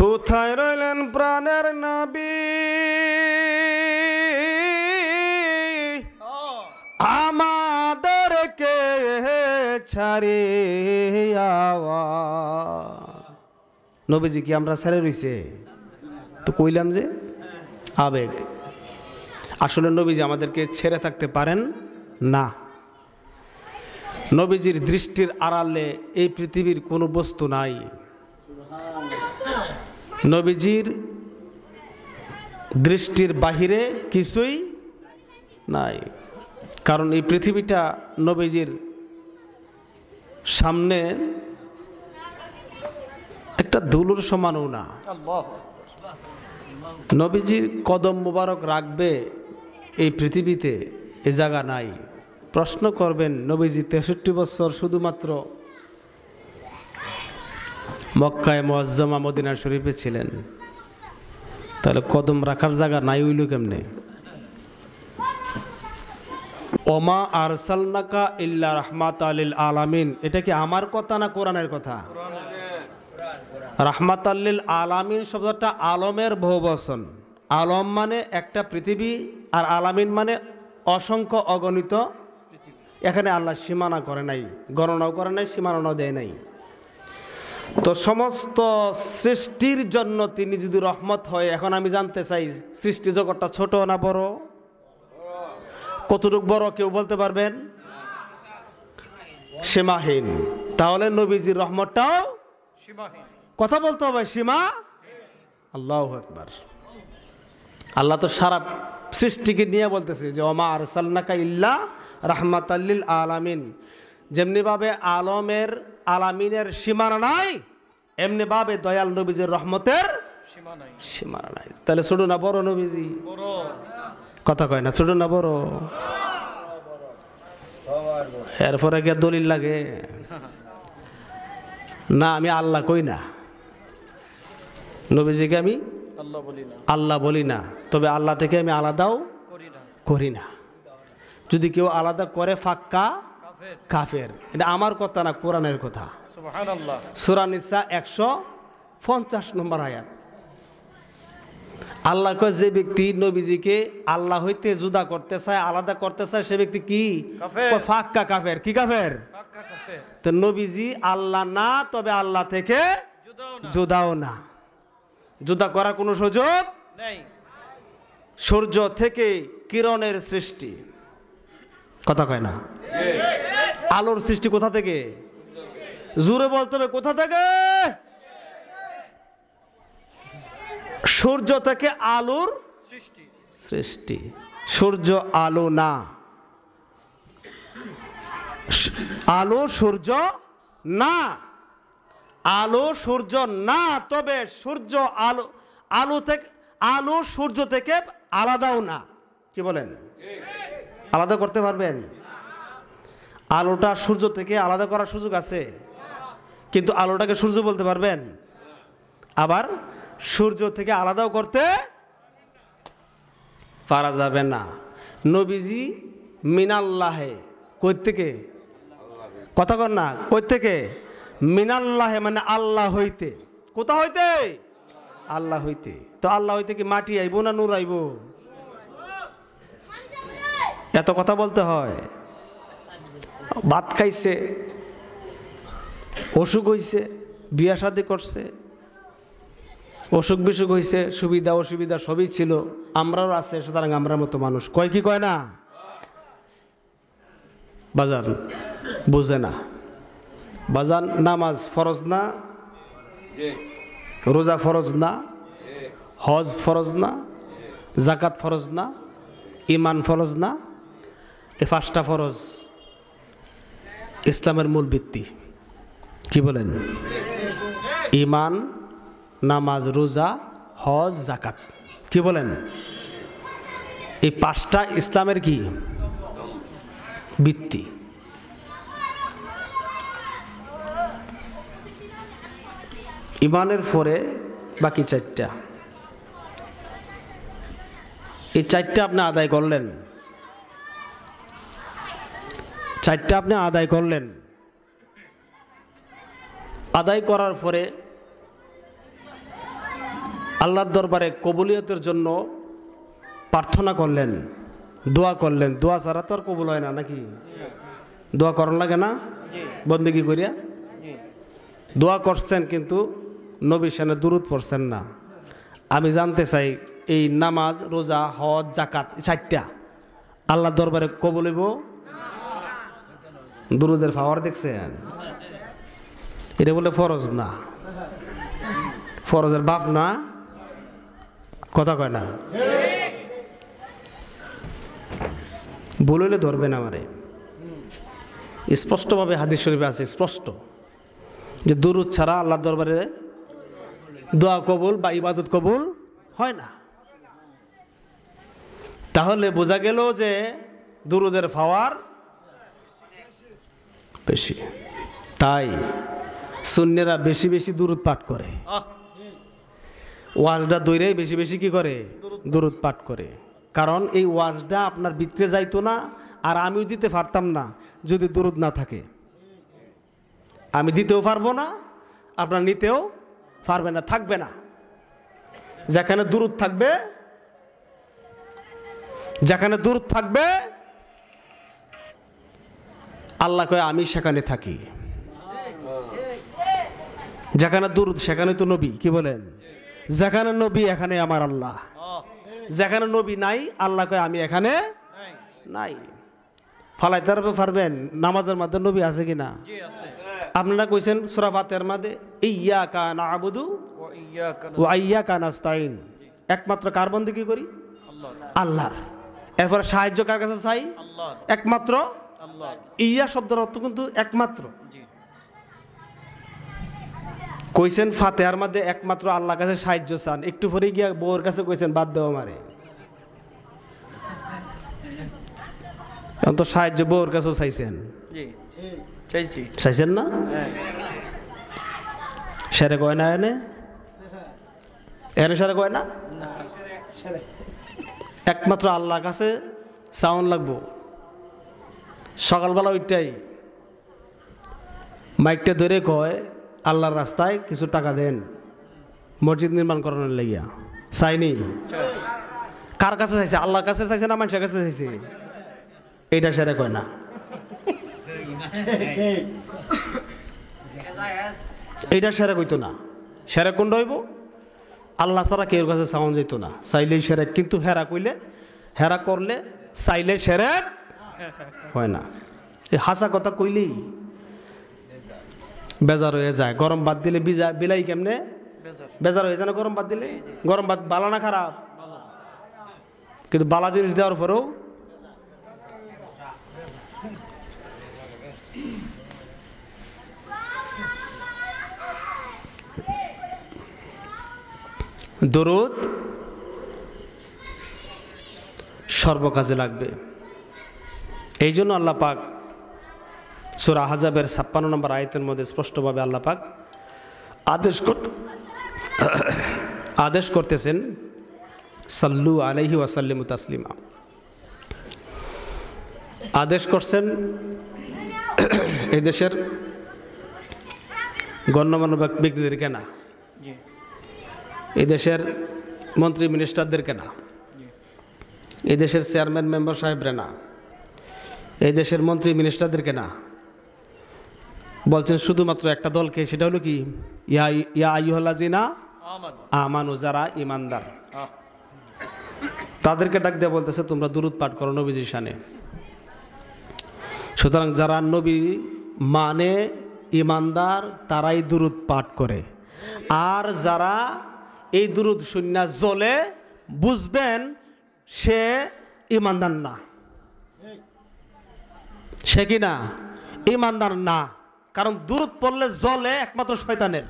কোথায় রইলেন প্রাণের নবী, আমাদেরকে ছাড়িয়া? নবীজি কি আমরা ছেড়ে রইছে? তো কইলাম যে আবেগ। আসলে নবীজি আমাদেরকে ছেড়ে থাকতে পারেন না। নবীজির দৃষ্টির আড়ালে এই পৃথিবীর কোনো বস্তু নাই। নবীজির দৃষ্টির বাহিরে কিছুই নাই, কারণ এই পৃথিবীটা নবীজির সামনে একটা ধুলোর সমানও না। নবীজির কদম মোবারক রাখবে এই পৃথিবীতে এ জায়গা নাই। প্রশ্ন করবেন, নবীজি 63 বছর শুধুমাত্র মক্কায় মুআজ্জমা মদিনা শরীফে ছিলেন, তাহলে কদম রাখার জায়গা নাই হইল কেমনে? ওমা আরসালনাকা ইল্লা রাহমাতাল লিল আলামিন, এটা কি আমার কথা না কোরআনের কথা? রাহমাতাল লিল আলামিন শব্দটা আলমের বহুবচন। আলম মানে একটা পৃথিবী, আর আলামিন মানে অসংখ্য অগণিত। এখানে আল্লাহ সীমানা করে নাই, গণনাও করে নাই, সীমানাও দেয় নাই। তো সমস্ত সৃষ্টির জন্য তিনি যদি রহমত হয়, এখন আমি জানতে চাই সৃষ্টি জগৎটা ছোট না বড়? কতটুকু বড় কেউ বলতে পারবেন? সীমাহীন। তাহলে নবীজির রহমতটাও কথা বলতে হবে সীমা। আল্লাহু আকবার। আল্লাহ তো সারা সৃষ্টিকে নিয়ে বলতেছে যে ওমা আরসালনাকা ইল্লা রাহমাতাল লিল আলামিন। যেমনিভাবে আলামিনের সীমানা নাই, এমনিভাবে দয়াল নবীজির রহমতের সীমানা নাই। তাহলে ছোট না বড় নবীজি? কথা কয় না, ছোট না বড়? এরপরে গিয়ে দলিল লাগে না, আমি আল্লাহ কই না, নবীজিকে আমি আল্লাহ বলি না, তবে আল্লাহ থেকে আমি আলাদাও করি না। যদি কেউ আলাদা করে ফাক্কা কাফের। এটা আমার কথা না, কোরআনের কথা। সূরা নিসা 150 নম্বর আয়াত। আল্লাহ কয়, যে ব্যক্তি নবীজিকে আল্লাহ হইতে জুদা করতে চায়, আলাদা করতে চায়, সে ব্যক্তি কি? ফাক্কা কাফের। কি কাফের? তো নবীজি আল্লাহ না, তবে আল্লাহ থেকে জুদাও না। জুদা করার কোনো সুযোগ নেই। সূর্য থেকে কিরণের সৃষ্টি, কথা কয় না? আলোর সৃষ্টি কোথা থেকে? জোরে বলতে হবে, কোথা থেকে? সূর্য থেকে আলোর সৃষ্টি। সূর্য আলো না, আলো সূর্য না, আলো সূর্য না, তবে সূর্য আলো সূর্য থেকে আলাদাও না। কি বলেন? আলাদা করতে পারবেন? আলোটা সূর্য থেকে আলাদা করার সুযোগ আছে, কিন্তু আলোটাকে সূর্য বলতে পারবেন? আবার সূর্য থেকে আলাদাও করতে পারা যাবে না। নবীজি মিনাল্লাহে, কই থেকে? কথা কর না, কই থেকে? মিনাল্লাহে মানে আল্লাহ হইতে। কোথা হইতে? আল্লাহ হইতে। তো আল্লাহ হইতে কি মাটি আইব না নূর আইব? এত কথা বলতে হয়। ভাত খাইছে, অসুখ হইছে, বিয়া শাদী করছে, অসুখ বিসুখ হইছে, সুবিধা অসুবিধা সবই ছিল, আমরাও আছে, সুতরাং আমরা মতো মানুষ। কয় কি কয় না? বাজান বুঝে না। বাজান নামাজ ফরজ না, রোজা ফরজ না, হজ ফরজ না, জাকাত ফরজ না, ইমান ফরজ না? এই 5টা ফরজ ইসলামের মূল ভিত্তি। কি বলেন? ইমান, নামাজ, রোজা, হজ, জাকাত। কি বলেন? এই 5টা ইসলামের কি ভিত্তি। ইমানের পরে বাকি 4টা। এই 4টা আপনি আদায় করলেন, 4টা আপনি আদায় করলেন। আদায় করার পরে আল্লাহর দরবারে কবুলিয়তের জন্য প্রার্থনা করলেন, দোয়া করলেন। দোয়া ছাড়া তো আর কবুল হয় না, নাকি? দোয়া করার লাগে না বন্দেগী করিয়া? দোয়া করছেন কিন্তু নবীর শানে দুরূদ পড়ছেন না। আমি জানতে চাই, এই নামাজ, রোজা, হজ, জাকাত, 4টা আল্লাহর দরবারে কবুল হইব? দুরূদের পাওয়ার দেখছেন? এটা বলে ফরজ না, ফরজের বাপ না, কথা কয় না। বললে ধরবেন আমারে। স্পষ্টভাবে হাদিস শরীফে আছে, স্পষ্ট, যে দুরূদ ছাড়া আল্লাহর দরবারে দোয়া কবুল বা ইবাদত কবুল হয় না। তাহলে বোঝা গেল যে দুরূদের পাওয়ার বেশি। তাই সুন্নিরা বেশি বেশি দুরূদ পাঠ করে, ওয়াজটা দইরাই বেশি বেশি কি করে? দুরূদ পাঠ করে। কারণ এই ওয়াজটা আপনার ভিতরে যাইতো না, আর আমিও দিতে পারতাম না যদি দুরূদ না থাকে। আমি দিতেও পারবো না, আপনার নিতেও পারবে না, থাকবে না। যেখানে দুরূদ থাকবে, যেখানে দুরূদ থাকবে, আল্লাহ কয় আমি সেখানে থাকি। যেখানে দুরূদ সেখানে তো নবী, কি বলেন? যেখানে নবী এখানে আমার আল্লাহ। যেখানে নবী নাই, আল্লাহ কয় আমি এখানে নাই। ফালাইতে পারবেন নামাজের মধ্যে নবী আছে কিনা? আপনারা কইছেন সূরা ফাতিহার মধ্যে ইয়্যাকা না'বুদু ওয়া ইয়্যাকা নাস্তাইন, একমাত্র কার বন্দেগী করি? আল্লাহর। এরপরে সাহায্য কার কাছে চাই? একমাত্র আল্লাহ। ইয়া শব্দের অর্থ কিন্তু একমাত্র। কইছেন ফাতিহার মধ্যে একমাত্র আল্লাহর কাছে সাহায্য চান, একটু পরে গিয়া বউর কাছে কইছেন বাদ দাও আমারে। এখন তো সাহায্য বউর কাছেও চাইছেন, চাইছেন না? সেরে কয় না, এনে এনে সেরে কয় না, একমাত্র আল্লাহর কাছে চাওন লাগবো। সকালবেলা ওইটাই মাইকটা ধরে কয় আল্লাহর রাস্তায় কিছু টাকা দেন মসজিদ নির্মাণ করানোর লাগিয়া। চাইনি? কার কাছে চাইছে? আল্লাহর কাছে চাইছে না মানুষের কাছে চাইছে? এইটা সেরে কয় না। এইটা সেরে কইতো না। সেরে কোনটা হইব? আল্লাহ ছাড়া কেউ কাছে চাওন যেত না, চাইলেই সেরে। কিন্তু হেরা কইলে, হেরা করলে, চাইলে সেরে হয় না। এই হাসা কথা কইলেই বেজার হয়ে যায়। গরম ভাত দিলে বিলাই কেমনে বেজার হয়ে যায় না? গরম ভাত দিলে, গরম ভাত বালা না খারাপ? কিন্তু বালা জিনিস দেওয়ার পরেও দরুদ সর্বকাজে লাগবে। এই জন্য আল্লাহ পাক সূরা আহজাবের 56 নম্বর আয়াতের মধ্যে স্পষ্টভাবে আল্লাহ পাক আদেশ করতেছেন, সাল্লু আলাইহি ওয়া সাল্লিমু তাসলিমা। আদেশ করছেন এই দেশের গণ্যমান্য ব্যক্তিদেরকে না, এই দেশের মন্ত্রী মিনিস্টারদেরকে না, এই দেশের চেয়ারম্যান মেম্বার সাহেবরা না, এই দেশের মন্ত্রী মিনিস্টারদেরকে না, বলছেন শুধুমাত্র একটা দলকে। সেটা হলো কি? ইয়া আইয়ুহাল্লাযিনা আমানু, যারা ইমানদার তাদেরকে ডাক দিয়ে বলতেছে তোমরা দুরূদ পাঠ করো নবীজির শানে। সুতরাং যারা নবী মানে ইমানদার তারাই দুরূদ পাঠ করে। আর যারা এই দুরূদ শুনে জ্বলে, বুঝবেন সে ইমানদার না। সে কি না? ইমানদার না। কারণ দুরূদ পড়লে জ্বলে একমাত্র শয়তানের।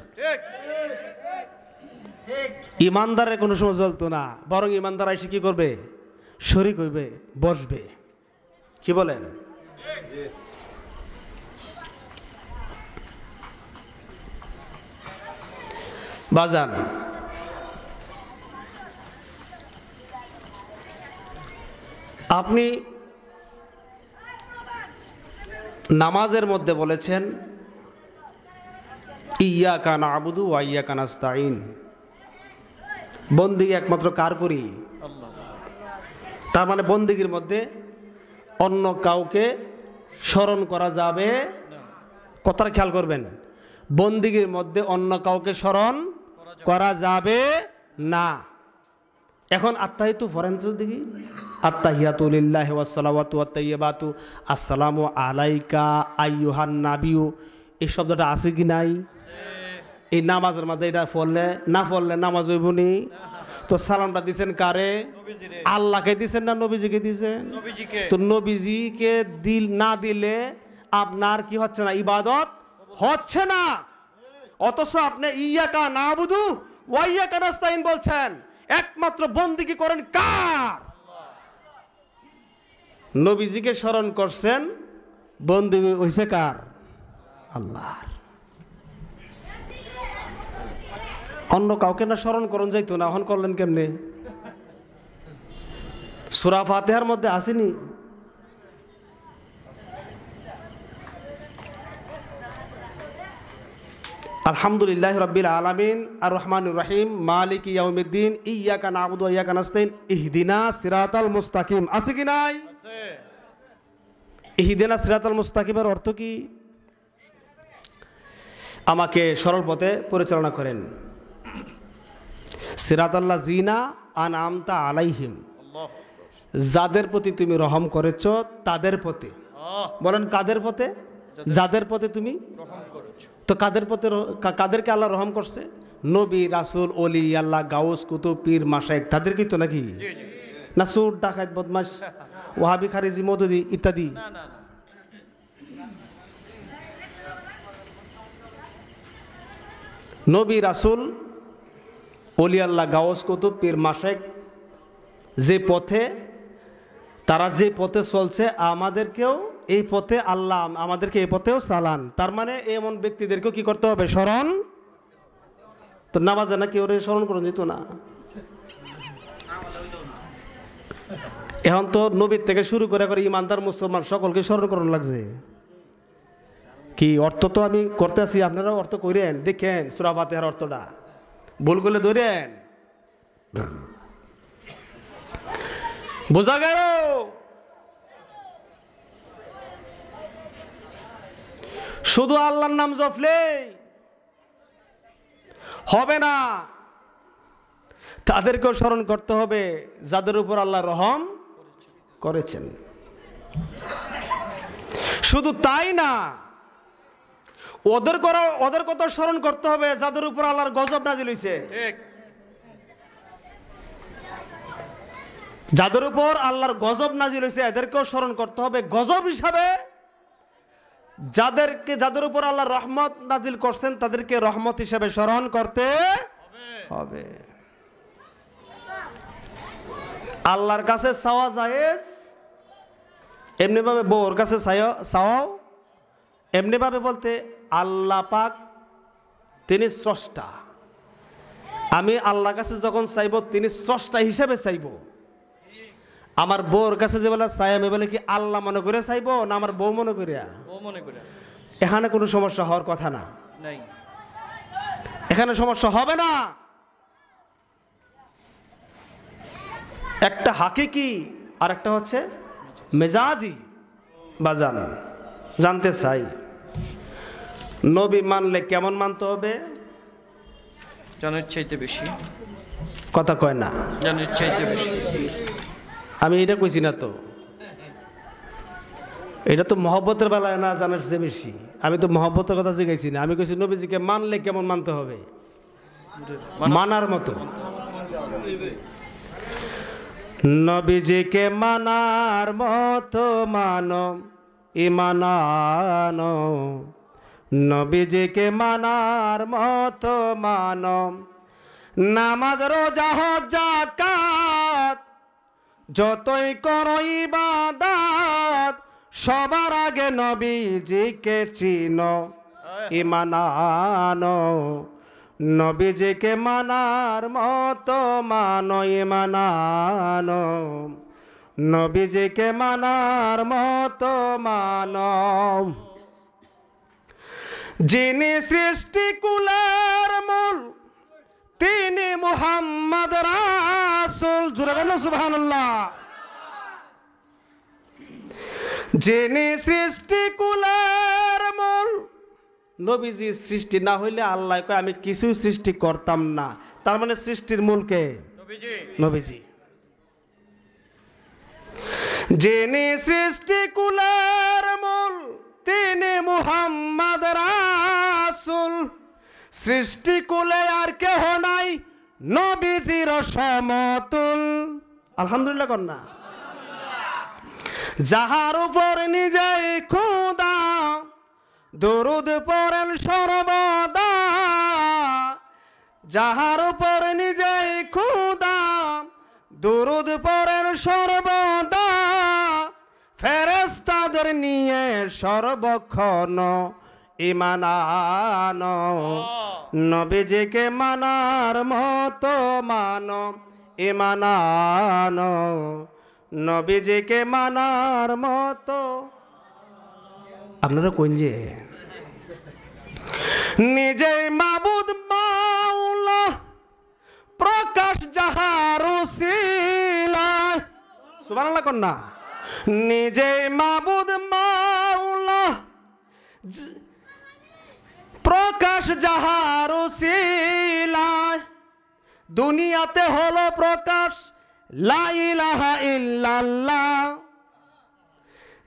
ইমানদারের কোনো সময় জ্বলতো না, বরং ইমানদার এসে কি করবে? শরীক হইবে, বসবে। কি বলেন? বাজান, আপনি নামাজের মধ্যে বলেছেন ইয়্যাকা না'বুদু ওয়া ইয়্যাকা নাস্তাঈন, বন্দিগি একমাত্র কার করি? তার মানে বন্দিগির মধ্যে অন্য কাউকে স্মরণ করা যাবে, কথাটা খেয়াল করবেন, বন্দিগির মধ্যে অন্য কাউকে স্মরণ করা যাবে না। এখন আত্তাহিয়াতু পড়েন তো দেখি, আত্তাহিয়াতু লিল্লাহি ওয়াস সালাওয়াতু ওয়াত তাইয়্যিবাতু আসসালামু আলাইকা আইয়ুহান নাবিয়্যু, এই শব্দটা আছে কি নাই? এই নামাজের মধ্যে এটা পড়লে নামাজ হইব নি? তো সালামটা দিছেন কারে? আল্লাহকে দিছেন না নবীজিকে দিছেন? তো নবীজিকে না দিলে আপনার কি হচ্ছে না? ইবাদত হচ্ছে না। অথচ আপনি ইয়াকা নাবুদু ওয়া ইয়াকা নাস্তাইন বলছেন, একমাত্র বন্দেগী করেন কার? নবীজিকে স্মরণ করছেন, বন্দেগী হইছে কার? আল্লাহর। অন্য কাউকে না স্মরণ করুন যাইতো না, এখন করলেন কেমনে? সূরা ফাতিহার মধ্যে আসেনি? আলহামদুলিল্লাহি রাব্বিল আলামিন আর রহমানির রহিম মালিকি ইয়াউমিদ্দিন ইয়্যাকা না'বুদু ওয়া ইয়্যাকা নাস্তাইন ইহদিনাস সিরাতাল মুস্তাকিম, আছে কি নাই? আছে। ইহদিনাস সিরাতাল মুস্তাকিমের অর্থ কি? আমাকে সরল পথে পরিচালনা করেন। সিরাতাল্লাযিনা আন'আমতা আলাইহিম, যাদের প্রতি তুমি রহম করেছ তাদের পথে। বলেন কাদের পথে? যাদের পথে তুমি রহম করেছো। তো কাদের পথে? কাদেরকে আল্লাহ রহম করছে? নবী, রাসূল, ওলি আল্লাহ, গাউস, কুতুব, পীর, মাশায়েখ, তাদেরকে তো নাকি? না সুর, ডাকাত, বদমাশ, ওয়াহাবি, খারিজি, মওদুদি ইত্যাদি? নবী, রাসূল, ওলি আল্লাহ, গাউস, কুতুব, পীর, মাশায়েখ যে পথে, তারা যে পথে চলছে, আমাদেরকেও এই পথে আল্লাহ আমাদেরকে এই পথেও চালান। তার মানে এমন ব্যক্তিদেরকেও কি করতে হবে? স্মরণ। তো নামাজে না কেউ স্মরণ করুন যেত না। এখন তো নবীর থেকে শুরু করে ইমানদার মুসলমান সকলকে স্মরণ করুন লাগছে। কি অর্থ তো আমি করতে আছি, আপনারাও অর্থ করেন, দেখেন সূরা ফাতিহার অর্থটা, ভুল করলে ধরেন। বোঝা গেল? শুধু আল্লাহর নাম জপলে হবে না, তাদেরকেও স্মরণ করতে হবে যাদের উপর আল্লাহ রহম করেছেন। শুধু তাই না, ওদের কথা স্মরণ করতে হবে যাদের উপর আল্লাহর গজব নাজিল হইছে। যাদের উপর আল্লাহর গজব নাজিল হয়েছে এদেরকেও স্মরণ করতে হবে গজব হিসাবে। যাদের উপর আল্লাহ রহমত নাজিল করছেন তাদেরকে রহমত হিসাবে স্মরণ করতে হবে। আল্লাহর কাছে চাওয়া জায়েজ, এমনি ভাবে বউর কাছে চাওয়াও এমনি ভাবে বলতে, আল্লাহ পাক তিনি স্রষ্টা, আমি আল্লাহর কাছে যখন চাইব তিনি স্রষ্টা হিসাবে চাইব। আমার বউর কাছে যে বলে চাই, আমি বলে কি আল্লাহ মনে করে চাইব না আমার বউ মনে করে? এখানে কোনো সমস্যা হওয়ার কথা না, এখানে সমস্যা হবে না। একটা হাকিকি আর একটা হচ্ছে মেজাজি। বাজান জানতে চাই, নবী মানলে কেমন মানতে হবে? জানের চাইতে বেশি। কথা কয় না, জানের চাইতে বেশি। আমি এটা কইছি না তো, এটা তো মহব্বতের বেলায় না, জানার চেয়ে বেশি। আমি তো মহব্বতের কথা জিজ্ঞাসি না, আমি কইছি নবীজিকে মানলে কেমন মানতে হবে, মানার মতো। নবীজিকে মানার মতো মানো ইমানানো, নবীজিকে মানার মতো মানো। নামাজ, রোজা, হজ, যাকাত যতই করো ইবাদত, সবার আগে নবীজিকে চিনো ইমানানো। নবীজিকে মানার মতো মানো ইমানানো, নবীজিকে মানার মতো মানো। যিনি সৃষ্টি কুলের মূল তিনি মুহাম্মদ রাসূল, জোরে বলুন সুবহানাল্লাহ। যিনি সৃষ্টিকুলের মূল, নবীজি সৃষ্টি না হইলে আল্লাহ কয় আমি কিছু সৃষ্টি করতাম না। তার মানে সৃষ্টির মূল কে? নবীজি। যিনি সৃষ্টিকুলের মূল তিনি মুহাম্মদ রাসূল, সৃষ্টিকুলে আর কেহ নাই নবীজির সমতুল। আলহামদুলিল্লাহ কন্যা। যাহার উপর নিজেই খোদা দরুদ পড়েন সর্বদা, যাহার উপর নিজেই খোদা দরুদ পড়েন সর্বদা, ফেরেশতাদের নিয়ে সর্বক্ষণ ঈমান আনো, নবীজিকে মানার মতো মানো, ঈমান আনো, নবীজিকে মানার মতো। আপনারা কোন যে নিজেই মাবুদ মাওলা প্রকাশ যাহার উসিলা, সুবহানাল্লাহ কন্যা। নিজেই মাবুদ মাওলা প্রকাশ যাহার উসিলা, দুনিয়াতে হলো প্রকাশ লা ইলাহা ইল্লাল্লাহ।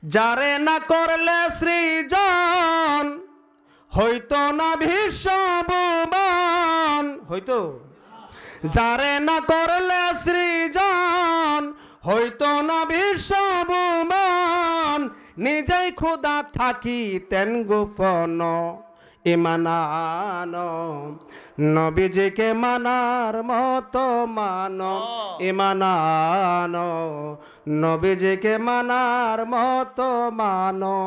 যারে না করলে সৃজন হইতো না বিশ্বভুবন, হইতো। যারে না করলে সৃজন হইতো না বিশ্বভুবন, নিজেই খোদা থাকিতেন গোপন, ঈমান আনো, নবীজিকে মানার মতো মানো, ঈমান আনো, নবীজিকে মানার মতো মানো।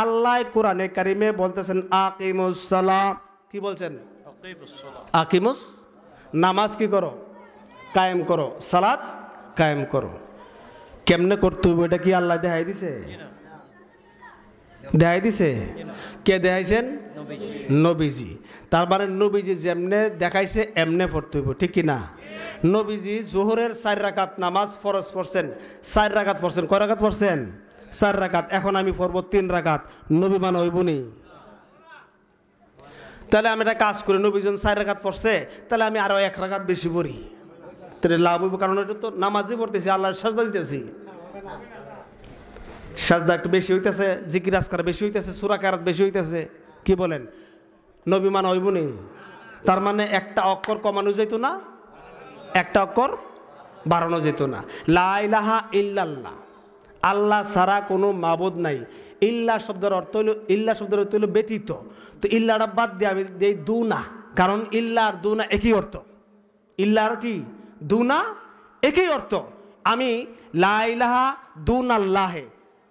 আল্লাহ কোরআনে কারিমে বলতেছেন আকিমুস সালাত, কি বলছেন? আকিমুস, নামাজ কি করো? কায়েম করো, সালাত কায়েম করো। কেমনে করতে হবে এটা কি আল্লাহ দেখাই দিছে? দেখাই দিছে? কে দেখাইছেন? নবীজি। তার মানে নবীজি যেমনে দেখাইছে এমনে পড়তে হইব, ঠিক কিনা? নবীজি জোহরের 4 রাকাত নামাজ ফরজ পড়ছেন, 4 রাকাত পড়ছেন। কয় রাকাত পড়ছেন? 4 রাকাত। এখন আমি পড়বো 3 রাকাত, নবী মানে হইব নি? তাহলে আমি একটা কাজ করি, নবী যখন 4 রাকাত পড়ছে তাহলে আমি আরো 1 রাকাত বেশি পড়ি, তাহলে লাভ হইব। কারণ এটা তো নামাজই পড়তেছি, আল্লাহর সাজদা দিতেছি, সাজদা একটু বেশি হইতেছে, জিকির আজকার বেশি হইতেছে, সূরা কিরাত বেশি হইতেছে। কি বলেন? নবী মানে হইব নি? তার মানে একটা অক্ষর কমানো যেত না, একটা অক্ষর বাড়ানো যেত না। লা ইলাহা ইল্লাল্লাহ, আল্লাহ ছাড়া কোনো মাবুদ নাই। ইল্লা শব্দের অর্থ হইল, ইল্লা শব্দের অর্থ হইল ব্যতীত। তো ইল্লাটা বাদ দিয়ে আমি দেই দুনা, কারণ ইল্লা আর দুনা একই অর্থ। ইল্লা আর কি? দুনা একই অর্থ। আমি লা ইলাহা দুনাল্লাহে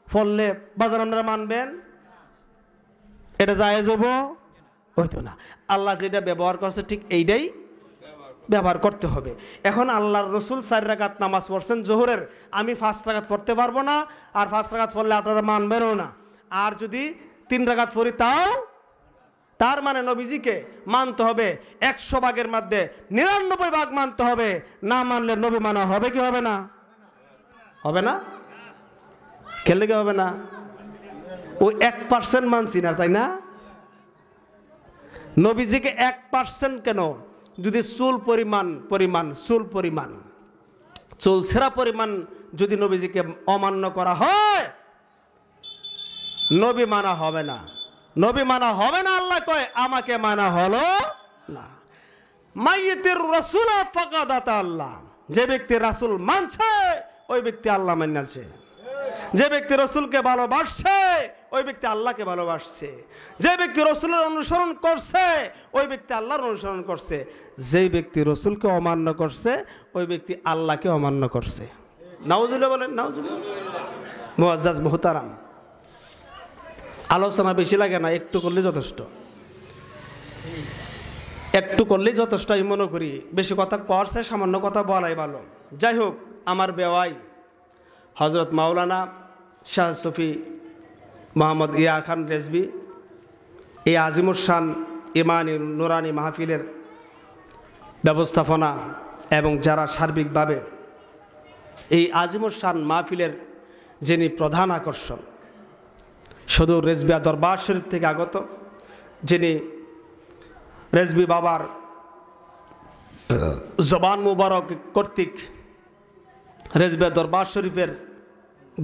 পড়লে বাজার আপনারা মানবেন? এটা জায়েজ হইব? হইতো না। আল্লাহ যেটা ব্যবহার করছে ঠিক এইটাই ব্যবহার করতে হবে। এখন আল্লাহর রসুল 4 রাকাত নামাজ পড়ছেন জোহরের, আমি 5 রাকাত পড়তে পারবো না, আর 5 রাকাত পড়লে আপনারা মানবেনও না। আর যদি 3 রাকাত পড়ি তাও, তার মানে নবীজিকে মানতে হবে 100 ভাগের মধ্যে 99 ভাগ মানতে হবে। না মানলে নবী মানা হবে কি হবে না? হবে না? খেললে কি হবে না? ওই 1% মানছি না, তাই না? নবীজিকে 1% কেন, যদি চুল চুল ছেঁড়া পরিমাণ যদি নবীজিকে অমান্য করা হয়, নবী মানা হবে না, নবী মানা হবে না। আল্লাহ কয় আমাকে মানা হলো না। মাইয়িতির রাসূল ফাকাদ আতা আল্লাহ, যে ব্যক্তি রাসূল মানছে ওই ব্যক্তি আল্লাহ মানছে। যে ব্যক্তি রসুলকে ভালোবাসছে ওই ব্যক্তি আল্লাহকে ভালোবাসছে। যে ব্যক্তি রসুলের অনুসরণ করছে ওই ব্যক্তি আল্লাহর অনুসরণ করছে। যেই ব্যক্তি রসুলকে অমান্য করছে ওই ব্যক্তি আল্লাহকে অমান্য করছে। নাউজুবিল্লাহ বলেন, নাউজুবিল্লাহ। মুআজ্জাজ মুহতারাম, আলোচনা বেশি লাগে না, একটু করলে যথেষ্ট, একটু করলেই যথেষ্ট আমি মনে করি। বেশি কথা করছে, সামান্য কথা বলাই ভালো। যাই হোক, আমার বেওয়াই হজরত মাওলানা শাহ সফি মোহাম্মদ ইয়া খান রেজবি এই আজিমুর শান ইমানি নুরানি মাহফিলের ব্যবস্থাপনা এবং যারা সার্বিকভাবে এই আজিমুস শান মাহফিলের যিনি প্রধান আকর্ষণ, শুধু রেজবিয়া দরবার শরীফ থেকে আগত, যিনি রেজবি বাবার জবান মুবারক কর্তৃক রেজবিয়া দরবার শরীফের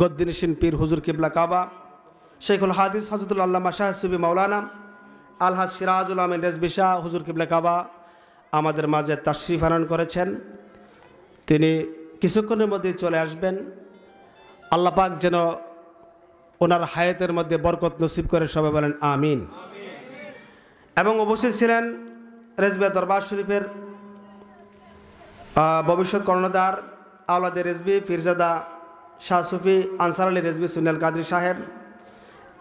গদ্দিনশীন পীর হুজুর কিবলা কাবা শেখুল হাদিস হজরতুল আল্লামা শাহ সুবি মাওলানা আলহাজ সিরাজুল আমিন রেজবি শাহ হুজুর কিবলা কাবা আমাদের মাঝে তাশরিফ আনয়ন করেছেন। তিনি কিছুক্ষণের মধ্যে চলে আসবেন। আল্লাহ পাক যেন ওনার হায়াতের মধ্যে বরকত নসিব করে, সবাই বলেন আমিন। এবং উপস্থিত ছিলেন রেজবিয়া দরবার শরীফের ভবিষ্যৎ কর্ণধার আওলাদে রেজবি ফিরজাদা শাহ সুফি আনসার আলী রেজবি সুনিয়াল কাদরি সাহেব,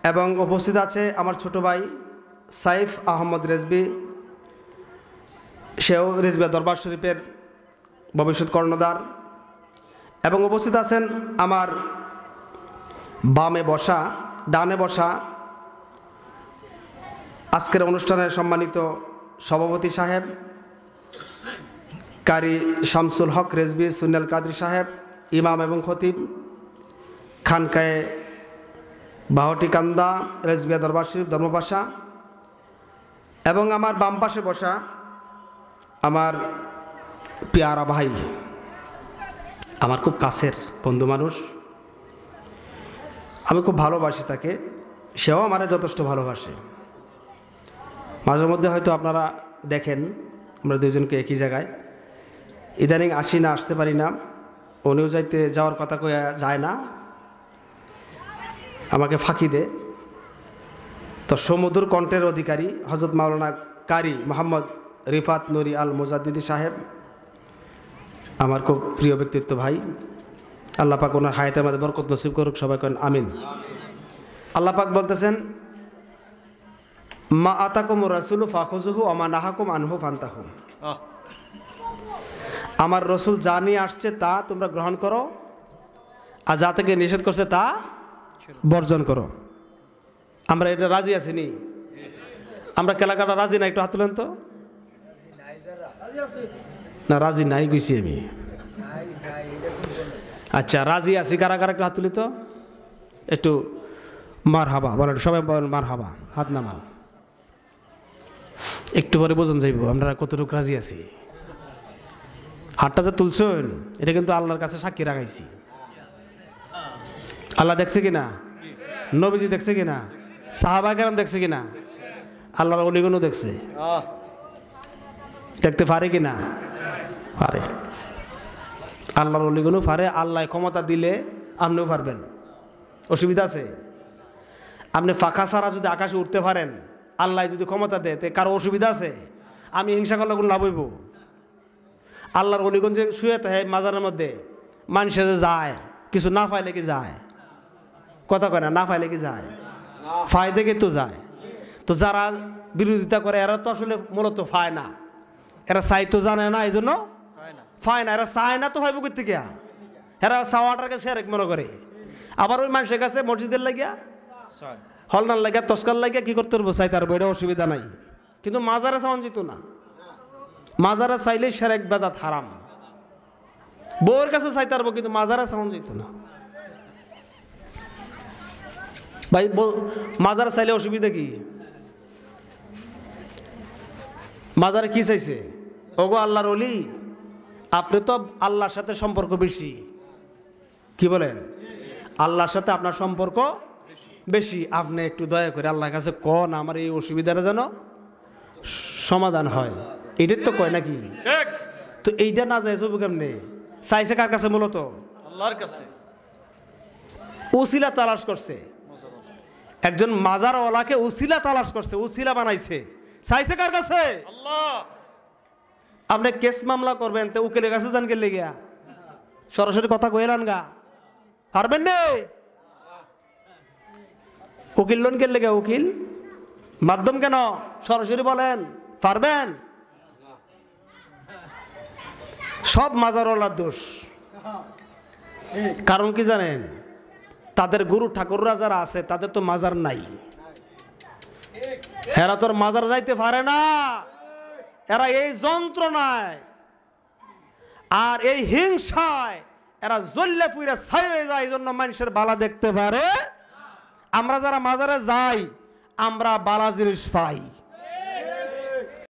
এবং উপস্থিত আছে আমার ছোট ভাই সাইফ আহমদ রেজবি, সেও রেজবিয়া দরবার শরীফের ভবিষ্যৎ কর্ণধার। এবং উপস্থিত আছেন আমার বামে বসা, ডানে বসা আজকের অনুষ্ঠানের সম্মানিত সভাপতি সাহেব কারি শামসুল হক রেজবি সুনিয়াল কাদরি সাহেব, ইমাম এবং খতিব খানকায়ে বাহটিকান্দা রেজবিয়া দরবার শরীফ ধর্মপাশা। এবং আমার বাম পাশে বসা আমার পেয়ারা ভাই, আমার খুব কাছের বন্ধু মানুষ, আমি খুব ভালোবাসি তাকে, সেও আমারে যথেষ্ট ভালোবাসে। মাঝে মধ্যে হয়তো আপনারা দেখেন আমরা দুজনকে একই জায়গায়, ইদানিং আসি না, আসতে পারি না, উনিও যাওয়ার কথা কয়ে যায় না, আমাকে ফাঁকি দে। তো সমুদ্র কণ্ঠের অধিকারী হজরত মাওলানা কারি মোহাম্মদ রিফাত নুরি আল মুজাদ্দিদি সাহেব আমার খুব প্রিয় ব্যক্তিত্ব ভাই। আল্লাহ পাক ওনার হায়াতের মধ্যে বরকত নসিব করুক, সবাই করেন আমিন। আল্লাহ পাক বলতেছেন, মা আতাকুম রাসূলু ফাখুযুহু ওয়া মা নাহাকুম আনহু ফান্তাহু। আমার রসুল যা নিয়ে আসছে তা তোমরা গ্রহণ করো, আর যা থেকে নিষেধ করছে তা বর্জন করো। আমরা এটা রাজি আছি নি? আমরা কেলাকাটা রাজি না? একটু হাত তুলেন তো। না রাজি নাই কইছি আমি। আচ্ছা রাজি আছি কারা কারা? একটু হাত তুলি তো, একটু মার হাবা বলেন, সবাই বলেন মার হাবা, হাত নামান। একটু পরে বোঝন যাইব আমরা কতটুকু রাজি আছি। হাতটা যে তুলছেন এটা কিন্তু আল্লাহর কাছে সাক্ষী রাখাইছি। আল্লাহ দেখছে কিনা, নবীজি দেখছে কিনা, সাহাবা কেরাম দেখছে কিনা, আল্লাহর ওলিগণও দেখছে। দেখতে পারে কিনা? পারে। আল্লাহর ওলিগণও পারে। আল্লাহ ক্ষমতা দিলে আপনিও পারবেন, অসুবিধা আছে? আপনি ফাঁকা ছাড়া যদি আকাশে উঠতে পারেন, আল্লাহ যদি ক্ষমতা দেয়, কারো অসুবিধা আছে? আমি হিংসা করলে কোনো লাভ হইব? আল্লাহর ওলিগণ যে শুয়ে থাকে মাজারের মধ্যে, মানুষে যে যায়, কিছু না পাইলে কি যায়? কথা কয় না, না পাইলে কি যায়? ফায় দেখে তো যায়। তো যারা বিরোধিতা করে এরা তো আসলে মূলত ফায় না, এরা চাই তো জানে না, এই জন্য ফায় না। এরা চায় না তো হইব কই থেকে? এরা চাওয়াটাকে সেরেক মনে করে। আবার ওই মানুষের কাছে মসজিদের লাগিয়া, হলনার লাগিয়া, তস্কার লাগিয়া কি করতে পারবো? চাইতে পারবো, এটা অসুবিধা নাই। কিন্তু মাজারে চাওয়ান যেত না। মাজারে চাইলে সেরেক বেদাত হারাম। বউয়ের কাছে চাইতে পারবো, কিন্তু মাজারে চাওয়ান যেত না। ভাই মাজারে চাইলে অসুবিধা কি? মাজারে কি চাইছে? ওগো আল্লাহর ওলি, আপনি তো আল্লাহর সাথে সম্পর্ক বেশি। কি বলেন? আল্লাহর সাথে আপনার সম্পর্ক বেশি। আপনি একটু দয়া করে আল্লাহর কাছে কন আমার এই অসুবিধাটা যেন সমাধান হয়। এটার তো কয় নাকি? তো এইটা না যায় সবু কেমনে? চাইছে কার কাছে? মূলত আল্লাহর কাছে। উসিলা তালাশ করছে। একজন মাজারওয়ালাকে উসিলা তালাশ করছে, উসিলা বানাইছে। চাইছে কার কাছে? আল্লাহ। আপনি কেস মামলা করবেন তো উকিলের কাছে যান গেলে গিয়া, সরাসরি কথা কইলান গা, পারবেন নে? উকিল লোন গেলে গা, উকিল মাধ্যম কেন? সরাসরি বলেন, পারবেন? সব মাজারওয়ালার দোষ। কারণ কি জানেন? তাদের গুরু ঠাকুররা যারা আছে তাদের তো মাজার নাই। এরা তোর মাজার যাইতে পারে না। এরা এই যন্ত্রণায় আর এই হিংসায় এরা জ্বললে পুইরা ছাই হয়ে যায়, এই জন্য মানুষের বালা দেখতে পারে। আমরা যারা মাজারে যাই আমরা বালা জিনিস পাই।